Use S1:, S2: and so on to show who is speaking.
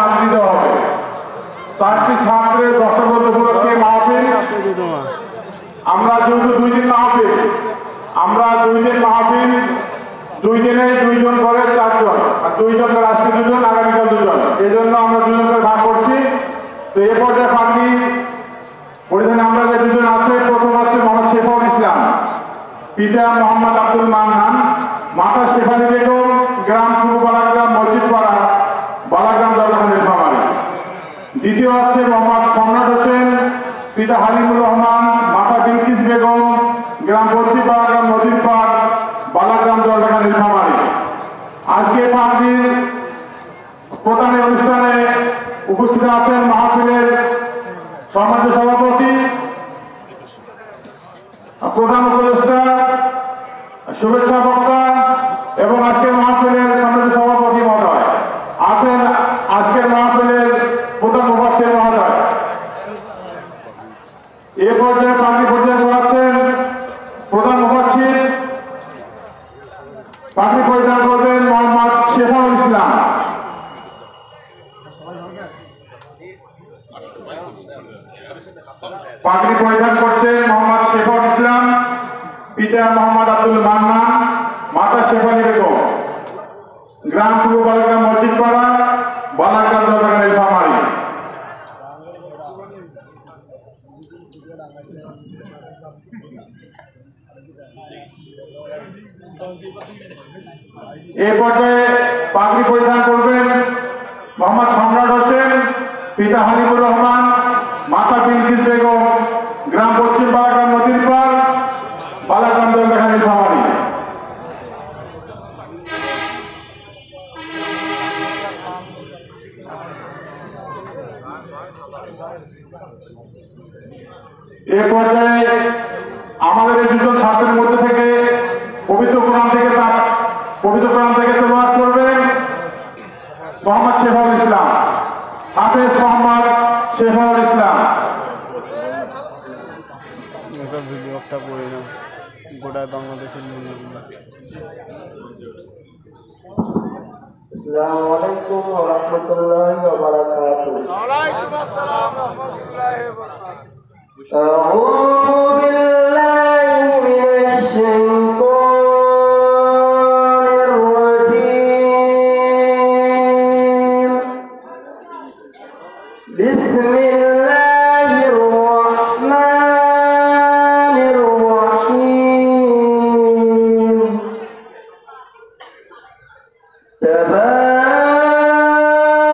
S1: পানি দিতে হবে। 4টি ছাত্রের 10টা উপলক্ষে মাহফিল। আমরা যেহেতু 2 দিন মাহফিল, আমরা 2 দিন মাহফিল, 2 দিনে 2 জন করে 4 জন, আর 2 জন করে আজকে 2 জন, আগামীকাল 2 জন, এই জন্য আমরা 2 জন করে ভাগ করছি। তো এ পর্যায়ে পাগড়ি পরিধানে আমরা যে 2 জন আছে, প্রথম হচ্ছে মোহাম্মদ শেফাউল ইসলাম, পিতা মোহাম্মদ আব্দুল মান্নান, মাতা শেফালি বেগম, গ্রাম পূর্ব বালাগ্রাম মসজিদপাড়া, বালাগ্রাম দরগাখান নীলফামারী। দ্বিতীয় হচ্ছে মোহাম্মদ সম্রাট হোসেন, পিতা হালিমুর রহমান, মাতা বিলকিস বেগম, গ্রাম পশ্চিম বালাগ্রাম নদীরপাড়, বালাগ্রাম দরগাখান নীলফামারী। আজকে পাগড়ির প্রধান অনুষ্ঠানে উপস্থিত আছেন মাহফিলের সম্মানিত সভাপতি, প্রধান উপদেষ্টা, শুভেচ্ছা বক্তা এবং আজকের মাহফিলের সম্মানিত সভাপতি মহোদয় আছেন, আজকের মাহফিলের প্রধান মুফাচ্ছির মহোদয়। এ পর্যায়ে পাগড়ি পরিধান করাচ্ছেন প্রধান মুফাচ্ছির। পাগড়ি পরিধান করবেন মোহাম্মদ শেফাউল ইসলাম। পাগড়ি পরিধান করছেন মোহাম্মদ শেফাউল ইসলাম, পিতা মোহাম্মদ আব্দুল মান্নান, মাতা শেফালি বেগম, গ্রাম পূর্ব বালাগ্রাম মসজিদপাড়া, বালাগ্রাম দরগাখান নীলফামারী। এই পর্যায়ে পাগড়ি পরিধান করবেন মোহাম্মদ সম্রাট হোসেন, পিতা হালিমুর রহমান, মাতা বিলকিস বেগম, গ্রাম পশ্চিম বালাগ্রাম নদীরপাড়, বালাগ্রাম দরগাখান নীলফামারী। এ পর্যায়ে আমাদের এই 2 জন ছাত্রের মধ্যে থেকে পবিত্র কোরআন থেকে তেলাওয়াত করবেন মোহাম্মদ শেফাউল ইসলাম, হাফেজ মোহাম্মদ শেফাউল ইসলাম।
S2: ভিডিওটা পড়ে নাও, গোটা বাংলাদেশের নিউজগুলো।
S3: আসসালামু আলাইকুম ওয়া রাহমাতুল্লাহি ওয়া বারাকাতুহু।
S4: ওয়া আলাইকুম আসসালাম ওয়া রাহমাতুল্লাহি ওয়া বারাকাতুহু।
S3: আউযু বিল্লাহি মিনাশ শাইতানির রাজীম। বিসমিল্লাহ